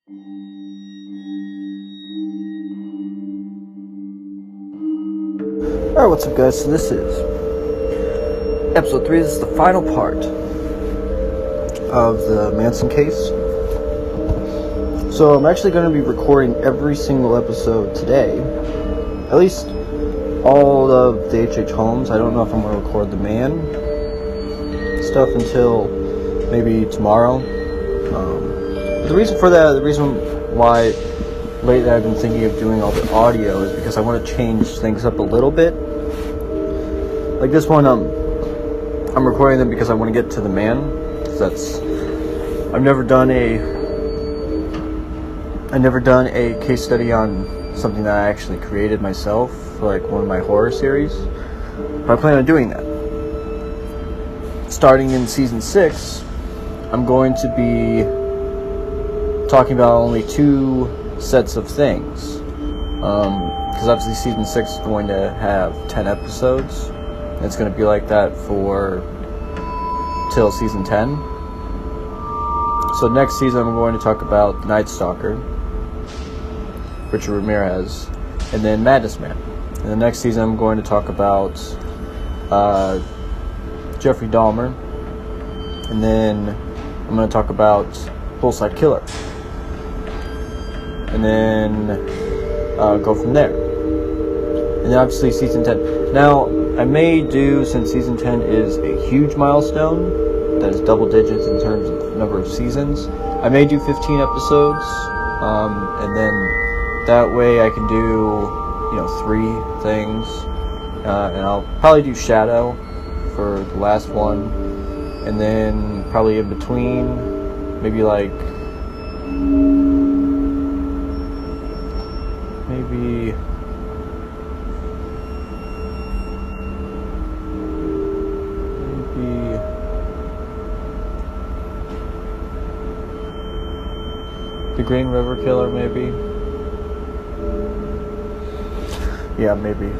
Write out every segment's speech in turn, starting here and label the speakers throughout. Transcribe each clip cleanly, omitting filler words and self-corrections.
Speaker 1: Alright, what's up guys? So this is episode 3. This is the final part of the Manson case. So I'm actually going to be recording every single episode today. At least all of the H.H. Holmes. I don't know if I'm going to record the Man stuff until maybe tomorrow. But the reason for that, the reason why lately I've been thinking of doing all the audio is because I want to change things up a little bit. Like this one, I'm recording them because I want to get to the Man. I've never done a case study on something that I actually created myself, like one of my horror series. But I plan on doing that. Starting in season 6, I'm going to be talking about only 2 sets of things. Because obviously season 6 is going to have 10 episodes. And it's going to be like that till season 10. So next season I'm going to talk about The Night Stalker, Richard Ramirez, and then Madness Man. And the next season I'm going to talk about Jeffrey Dahmer, and then I'm going to talk about Bullseye Killer, and then go from there. And then obviously season 10. Now I may do, since season 10 is a huge milestone, that is double digits in terms of number of seasons, I may do 15 episodes, and then that way I can do, 3 things, and I'll probably do Shadow for the last one, and then probably in between, maybe The Green River Killer, maybe. Yeah, maybe.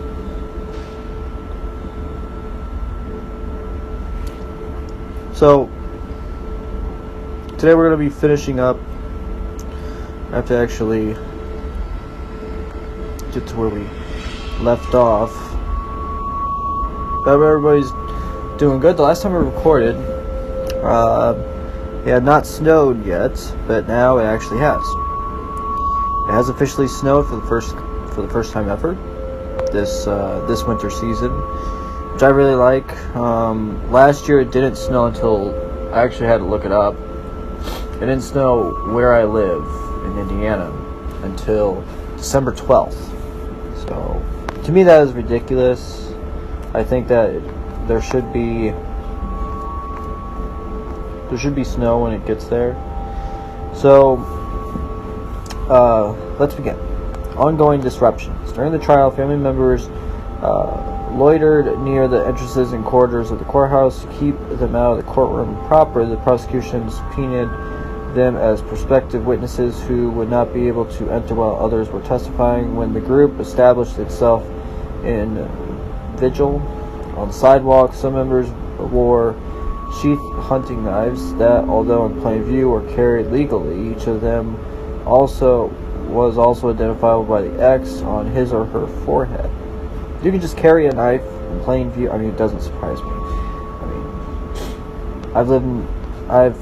Speaker 1: So, today we're going to be finishing up. I have to actually get to where we left off. But everybody's doing good. The last time we recorded, it had not snowed yet, but now it actually has. It has officially snowed for the first time ever this winter season, which I really like. Last year it didn't snow until I actually had to look it up. It didn't snow where I live in Indiana until December 12th. So to me that is ridiculous. I think that there should be snow when it gets there. So, let's begin. Ongoing disruptions. During the trial, family members loitered near the entrances and corridors of the courthouse to keep them out of the courtroom proper. The prosecution subpoenaed them as prospective witnesses who would not be able to enter while others were testifying. When the group established itself in vigil on the sidewalk, some members wore sheath hunting knives that, although in plain view, were carried legally. Each of them was also identifiable by the X on his or her forehead. You can just carry a knife in plain view. I mean, it doesn't surprise me. I mean,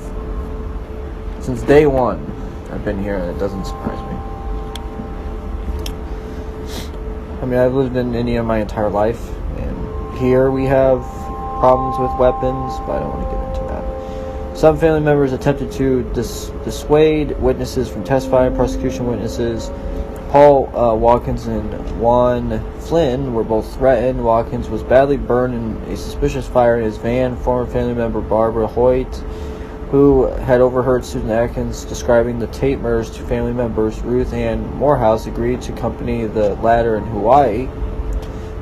Speaker 1: since day one, I've been here, and it doesn't surprise me. I mean, I've lived in India my entire life, and here we have problems with weapons, but I don't want to get into that. Some family members attempted to dissuade witnesses from testifying. Prosecution witnesses Paul Watkins and Juan Flynn were both threatened. Watkins was badly burned in a suspicious fire in his van. Former family member Barbara Hoyt, who had overheard Susan Atkins describing the Tate murders to family members Ruth Ann Morehouse, agreed to accompany the latter in Hawaii.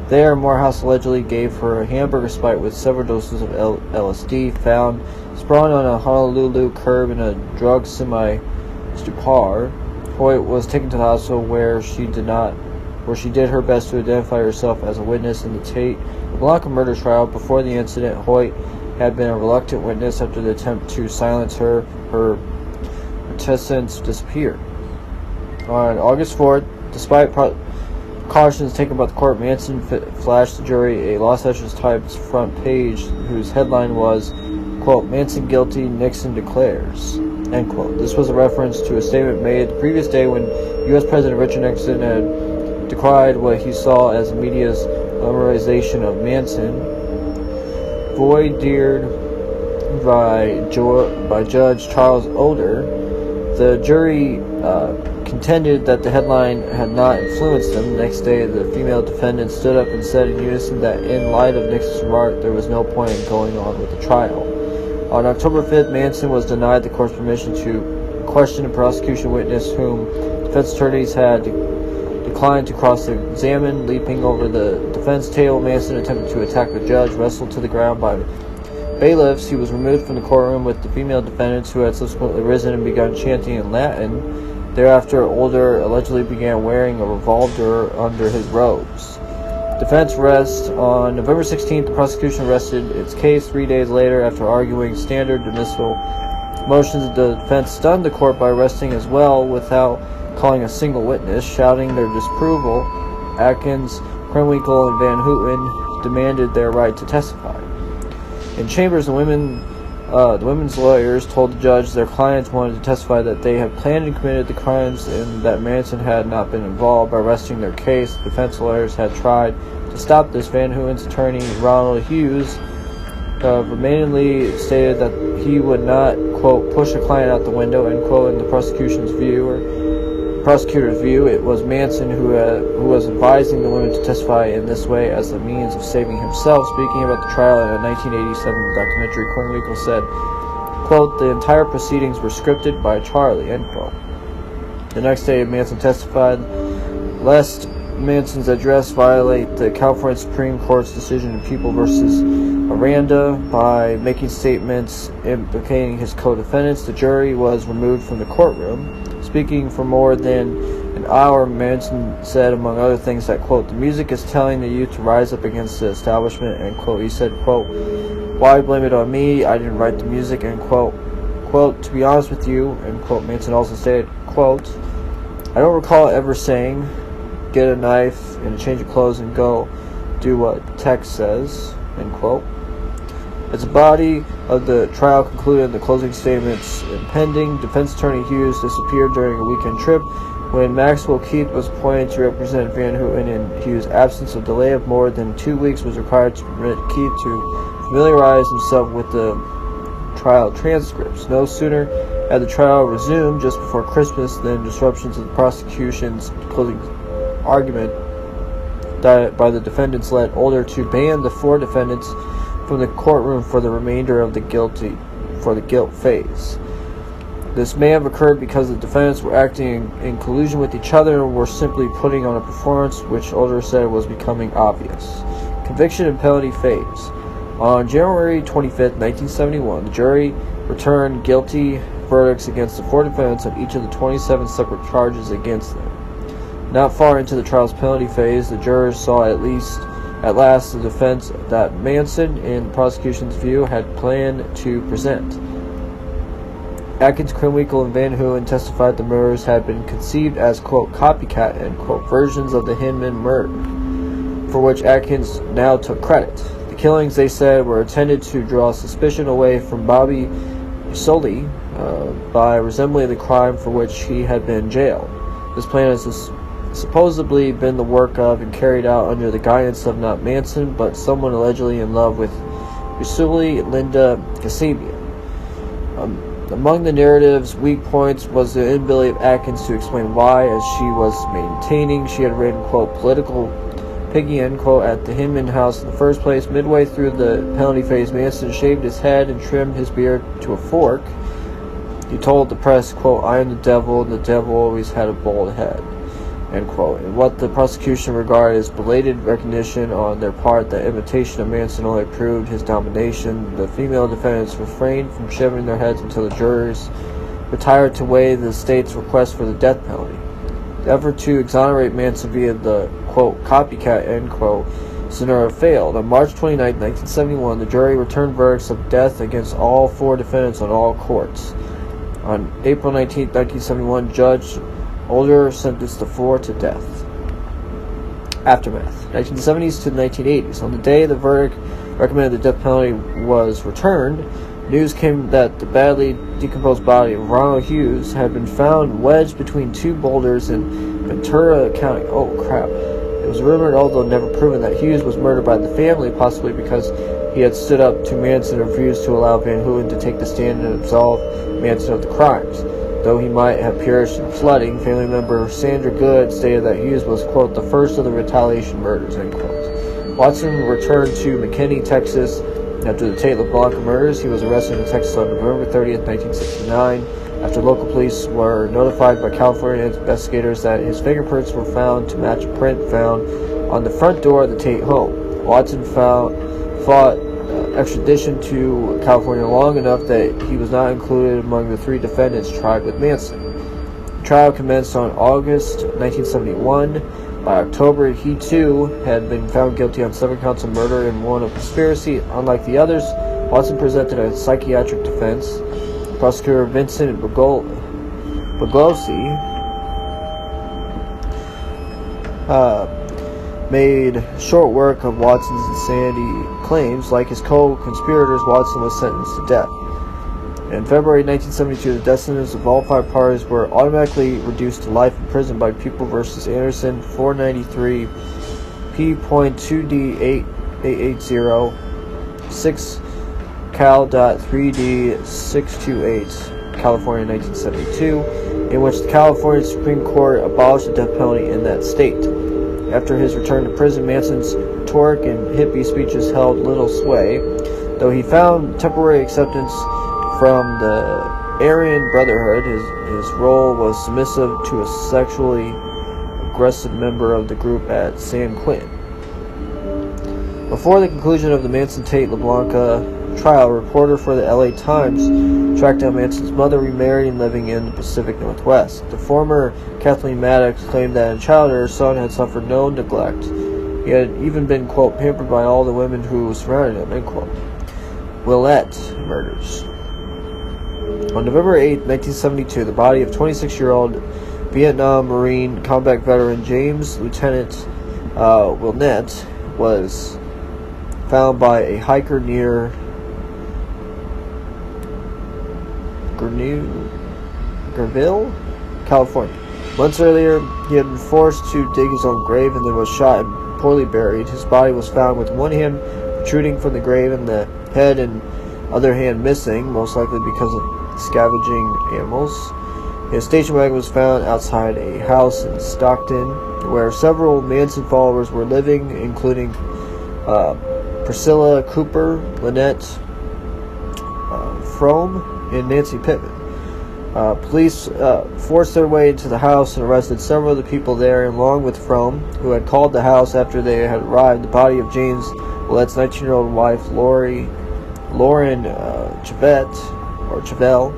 Speaker 1: There, Morehouse allegedly gave her a hamburger spite with several doses of LSD, found sprawling on a Honolulu curb in a drug semi-stupor. Hoyt was taken to the hospital where she did her best to identify herself as a witness in the Tate Blanca murder trial. Before the incident, Hoyt had been a reluctant witness. After the attempt to silence her, her reticence disappeared. On August 4th, despite precautions taken by the court, Manson flashed the jury a Los Angeles Times front page whose headline was, quote, "Manson guilty, Nixon declares," end quote. This was a reference to a statement made the previous day when U.S. President Richard Nixon had decried what he saw as the media's glamorization of Manson, voideered by Judge Charles Oder. The jury contended that the headline had not influenced them. The next day, the female defendant stood up and said in unison that in light of Nixon's remark, there was no point in going on with the trial. On October 5th, Manson was denied the court's permission to question a prosecution witness whom defense attorneys had declined to cross-examine. Leaping over the defense table, Manson attempted to attack the judge, wrestled to the ground by bailiffs. He was removed from the courtroom with the female defendants, who had subsequently risen and begun chanting in Latin. Thereafter, Older allegedly began wearing a revolver under his robes. Defense rests. On November 16th, the prosecution rested its case. 3 days later, after arguing standard dismissal motions, the defense stunned the court by arresting as well without calling a single witness, shouting their disapproval. Atkins, Krenwinkel, and Van Houten demanded their right to testify. In chambers, the women's lawyers told the judge their clients wanted to testify that they had planned and committed the crimes and that Manson had not been involved. By resting their case, the defense lawyers had tried to stop this. Van Houten's attorney, Ronald Hughes, remainingly stated that he would not, quote, push a client out the window, end quote. In the prosecutor's view, it was Manson who was advising the women to testify in this way as a means of saving himself. Speaking about the trial in a 1987 documentary, Krenwinkel said, quote, "The entire proceedings were scripted by Charlie," end quote. The next day, Manson testified, lest Manson's address violate the California Supreme Court's decision in People versus Aranda by making statements implicating his co-defendants. The jury was removed from the courtroom. Speaking for more than an hour, Manson said, among other things, that, quote, "The music is telling the youth to rise up against the establishment," end quote. He said, quote, "Why blame it on me? I didn't write the music," end quote. Quote, "To be honest with you," end quote. Manson also said, quote, "I don't recall ever saying, get a knife and a change of clothes and go do what text says," end quote. As the body of the trial concluded, the closing statements impending, defense attorney Hughes disappeared during a weekend trip. When Maxwell Keith was appointed to represent Van Houten in Hughes' absence, a delay of more than 2 weeks was required to permit Keith to familiarize himself with the trial transcripts. No sooner had the trial resumed just before Christmas than disruptions of the prosecution's closing argument by the defendants led Older to ban the 4 defendants from the courtroom for the remainder of the guilt phase. This may have occurred because the defendants were acting in collusion with each other and were simply putting on a performance, which Older said was becoming obvious. Conviction and penalty phase. On January 25th, 1971, the jury returned guilty verdicts against the 4 defendants on each of the 27 separate charges against them. Not far into the trial's penalty phase, the jurors saw at last the defense that Manson, in the prosecution's view, had planned to present. Atkins, Krenwinkel, and Van Houten testified the murders had been conceived as, quote, copycat, end quote, versions of the Hinman murder, for which Atkins now took credit. The killings, they said, were intended to draw suspicion away from Bobby Sully by resembling the crime for which he had been jailed. This plan has supposedly been the work of and carried out under the guidance of not Manson, but someone allegedly in love with Usuli Linda Kasabian. Among the narrative's weak points was the inability of Atkins to explain why, as she was maintaining she had written, quote, political piggy, end quote, at the Hinman house in the first place. Midway through the penalty phase, Manson shaved his head and trimmed his beard to a fork. He told the press, quote, "I am the devil, and the devil always had a bald head," end quote. In what the prosecution regarded as belated recognition on their part that imitation of Manson only proved his domination, the female defendants refrained from shaving their heads until the jurors retired to weigh the state's request for the death penalty. The effort to exonerate Manson via the, quote, copycat, end quote, scenario failed. On March 29, 1971, the jury returned verdicts of death against all 4 defendants on all courts. On April 19, 1971, Judge Older sentenced to 4 to death. Aftermath. 1970s to 1980s. On the day the verdict recommended the death penalty was returned, news came that the badly decomposed body of Ronald Hughes had been found wedged between 2 boulders in Ventura County. Oh, crap. It was rumored, although never proven, that Hughes was murdered by the family, possibly because he had stood up to Manson and refused to allow Van Hooten to take the stand and absolve Manson of the crimes. Though he might have perished in flooding, family member Sandra Good stated that Hughes was, quote, the first of the retaliation murders, end quote. Watson returned to McKinney, Texas. After the Tate LeBlanc murders, he was arrested in Texas on November 30th, 1969, after local police were notified by California investigators that his fingerprints were found to match a print found on the front door of the Tate home. Watson fought extradition to California long enough that he was not included among the 3 defendants tried with Manson. The trial commenced on August 1971. By October, he too had been found guilty on 7 counts of murder and 1 of conspiracy. Unlike the others, Watson presented a psychiatric defense. Prosecutor Vincent Bugliosi made short work of Watson's insanity claims. Like his co-conspirators, Watson was sentenced to death. In February 1972, the death sentences of all 5 parties were automatically reduced to life in prison by People v. Anderson, 493 P.2D8880 6 Cal.3D628, California, 1972, in which the California Supreme Court abolished the death penalty in that state. After his return to prison, Manson's rhetoric and hippie speeches held little sway, though he found temporary acceptance from the Aryan Brotherhood. His role was submissive to a sexually aggressive member of the group at San Quentin. Before the conclusion of the Manson-Tate LeBlanc trial, a reporter for the LA Times tracked down Manson's mother, remarried and living in the Pacific Northwest. The former Kathleen Maddox claimed that in childhood her son had suffered no neglect. He had even been, quote, pampered by all the women who surrounded him, end quote. Willette murders. On November 8, 1972, the body of 26-year-old Vietnam Marine combat veteran James Lieutenant Willette was found by a hiker near Greenville, California. Months earlier, he had been forced to dig his own grave and then was shot and poorly buried. His body was found with one hand protruding from the grave and the head and other hand missing, most likely because of scavenging animals. His station wagon was found outside a house in Stockton, where several Manson followers were living, including Priscilla Cooper, Lynette Frome, and Nancy Pittman. Police forced their way into the house and arrested several of the people there, along with Frome, who had called the house after they had arrived. The body of James Willette's 19-year-old wife, Lauren Chevelle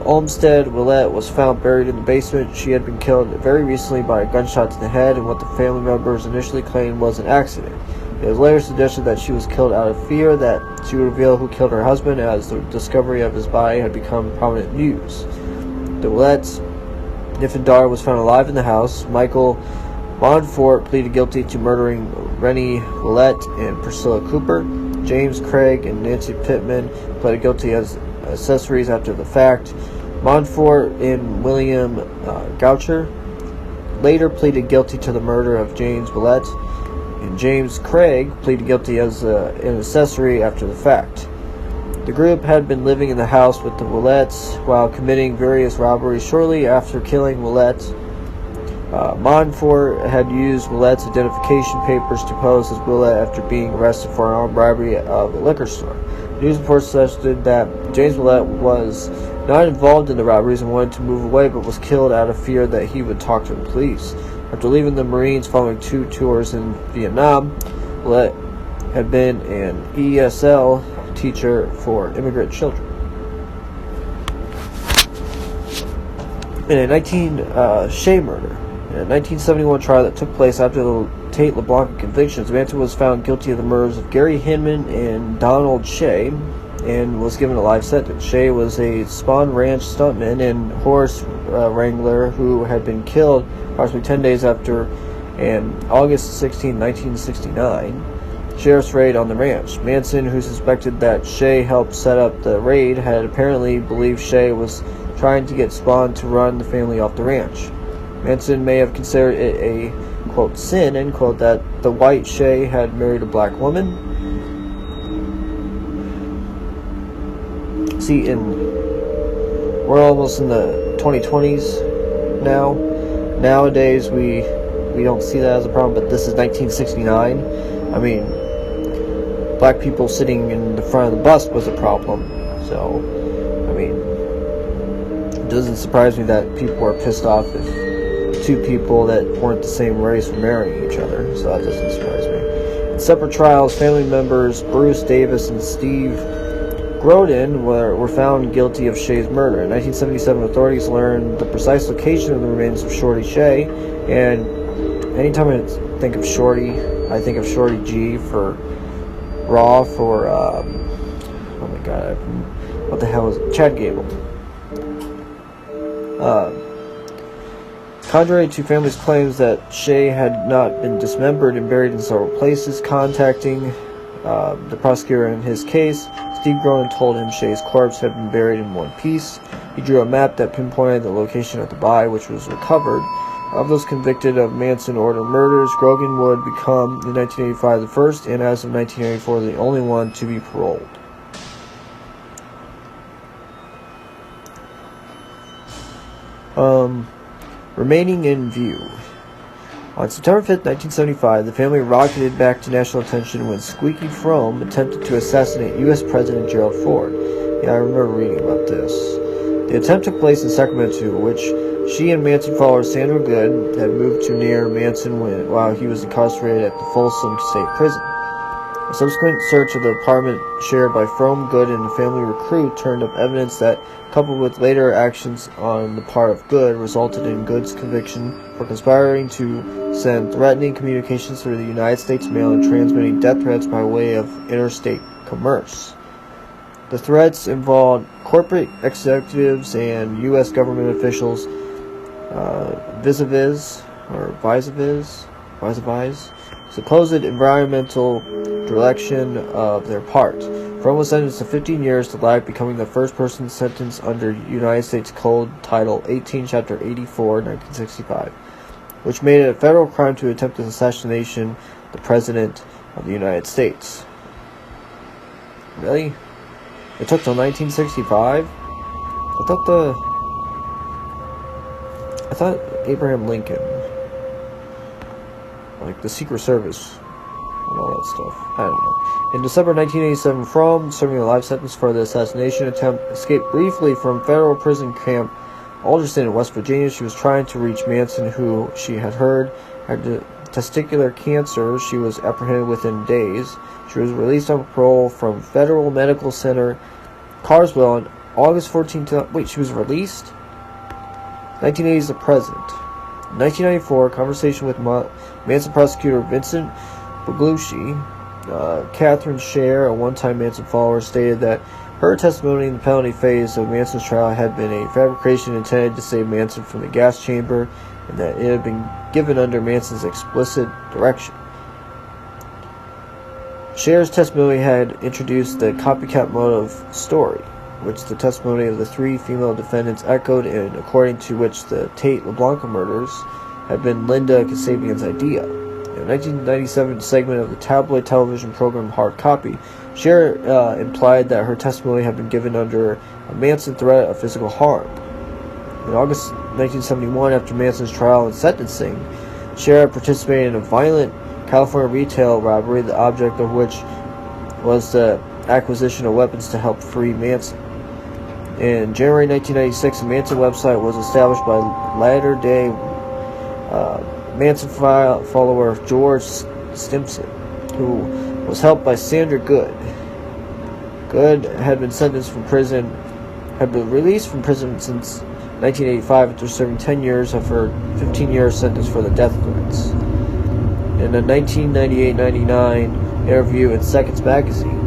Speaker 1: Olmsted Willette, was found buried in the basement. She had been killed very recently by a gunshot to the head in what the family members initially claimed was an accident. It was later suggested that she was killed out of fear that she would reveal who killed her husband, as the discovery of his body had become prominent news. The Willette's infant daughter was found alive in the house. Michael Montfort pleaded guilty to murdering Rennie Willette and Priscilla Cooper. James Craig and Nancy Pittman pleaded guilty as accessories after the fact. Montfort and William Goucher later pleaded guilty to the murder of James Willette, and James Craig pleaded guilty as an accessory after the fact. The group had been living in the house with the Willettes while committing various robberies. Shortly after killing Willette, Montfort had used Willette's identification papers to pose as Willette after being arrested for an armed robbery of a liquor store. News reports suggested that James Willette was not involved in the robberies and wanted to move away, but was killed out of fear that he would talk to the police. After leaving the Marines following 2 tours in Vietnam, Willette had been an ESL teacher for immigrant children. In a Shea murder. In a 1971 trial that took place after the Tate LeBlanc convictions, Manson was found guilty of the murders of Gary Hinman and Donald Shea. and was given a life sentence. Shea was a Spawn Ranch stuntman and horse wrangler who had been killed approximately 10 days after an August 16, 1969, sheriff's raid on the ranch. Manson, who suspected that Shea helped set up the raid, had apparently believed Shea was trying to get Spawn to run the family off the ranch. Manson may have considered it a, quote, sin, end quote, that the white Shea had married a black woman. See, we're almost in the 2020s now. Nowadays, we don't see that as a problem, but this is 1969. I mean, black people sitting in the front of the bus was a problem. So, I mean, it doesn't surprise me that people were pissed off if two people that weren't the same race were marrying each other. So that doesn't surprise me. In separate trials, family members Bruce Davis and Steve Grodin were found guilty of Shea's murder. In 1977, authorities learned the precise location of the remains of Shorty Shea, and anytime I think of Shorty, I think of Shorty G for Raw for, oh my god, what the hell is it? Chad Gable. Contrary to family's claims that Shea had not been dismembered and buried in several places, contacting the prosecutor in his case, Steve Grodin told him Shea's corpse had been buried in one piece. He drew a map that pinpointed the location of the body, which was recovered. Of those convicted of Manson order murders, Grodin would become, in 1985, the first, and as of 1984, the only one to be paroled. Remaining in view. On September 5th, 1975, the family rocketed back to national attention when Squeaky Fromme attempted to assassinate U.S. President Gerald Ford. Yeah, I remember reading about this. The attempt took place in Sacramento, which she and Manson follower Sandra Good had moved to near Manson while he was incarcerated at the Folsom State Prison. A subsequent search of the apartment shared by Fromme, Good, and a family recruit turned up evidence that, coupled with later actions on the part of Good, resulted in Good's conviction for conspiring to send threatening communications through the United States mail and transmitting death threats by way of interstate commerce. The threats involved corporate executives and U.S. government officials, vis-a-vis, supposed environmental direction of their part. Fromme was sentenced to 15 years to life, becoming the first person sentenced under United States Code Title 18, Chapter 84, 1965, which made it a federal crime to attempt assassination of the President of the United States. Really? It took till 1965? I thought Abraham Lincoln, like the Secret Service and all that stuff. I don't know. In December 1987, Fromme, serving a life sentence for the assassination attempt, escaped briefly from federal prison camp Alderson in West Virginia. She was trying to reach Manson, who she had heard had testicular cancer. She was apprehended within days. She was released on parole from Federal Medical Center, Carswell, on August 14th. Wait, she was released? 1980 is the present. In 1994, a conversation with Manson prosecutor Vincent Buglucci, Catherine Scher, a one-time Manson follower, stated that her testimony in the penalty phase of Manson's trial had been a fabrication intended to save Manson from the gas chamber, and that it had been given under Manson's explicit direction. Scher's testimony had introduced the copycat motive story, which the testimony of the three female defendants echoed, and according to which the Tate LeBlanc murders had been Linda Kasabian's idea. In a 1997 segment of the tabloid television program Hard Copy, Scher implied that her testimony had been given under a Manson threat of physical harm. In August 1971, after Manson's trial and sentencing, Scher participated in a violent California retail robbery, the object of which was the acquisition of weapons to help free Manson. In January 1996, a Manson website was established by latter-day Manson follower George Stimson, who was helped by Sandra Good. Good had been released from prison since 1985 after serving 10 years of her 15-year sentence for the death threats. In a 1998-99 interview in Seconds magazine,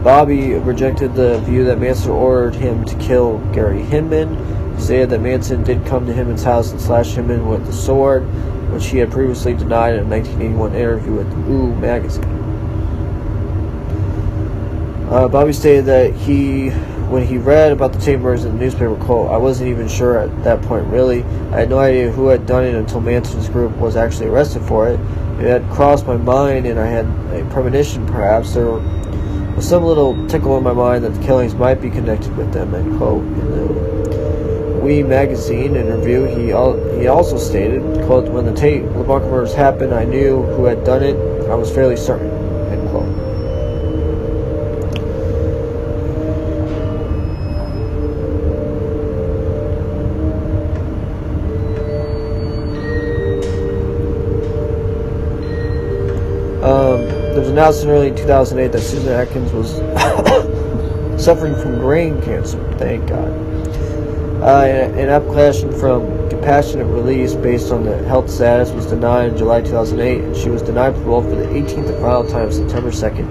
Speaker 1: Bobby rejected the view that Manson ordered him to kill Gary Hinman. He stated that Manson did come to Hinman's house and slash Hinman with the sword, which he had previously denied in a 1981 interview with Ooh magazine. Bobby stated that when he read about the tape murders in the newspaper, quote, "I wasn't even sure at that point, really. I had no idea who had done it until Manson's group was actually arrested for it. It had crossed my mind, and I had a premonition, perhaps. There was some little tickle in my mind that the killings might be connected with them," end quote. In the We magazine interview, he also stated, quote, "When the Tate LeBlanc murders happened, I knew who had done it. I was fairly certain," end quote. There was announced in early 2008 that Susan Atkins was suffering from brain cancer. Thank God. An application from compassionate release based on the health status was denied in July 2008, and she was denied parole for the 18th and final time, September 2nd.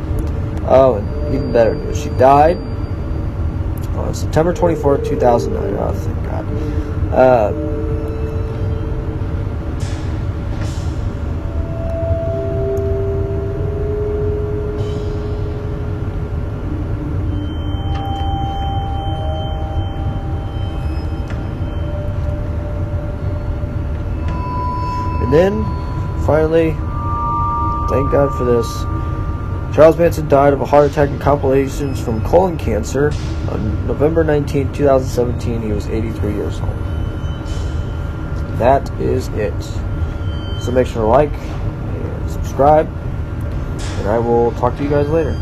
Speaker 1: Oh, and even better news, she died on September 24th, 2009. Oh, thank God. And then, finally, thank God for this, Charles Manson died of a heart attack and complications from colon cancer on November 19, 2017. He was 83 years old. That is it. So make sure to like and subscribe, and I will talk to you guys later.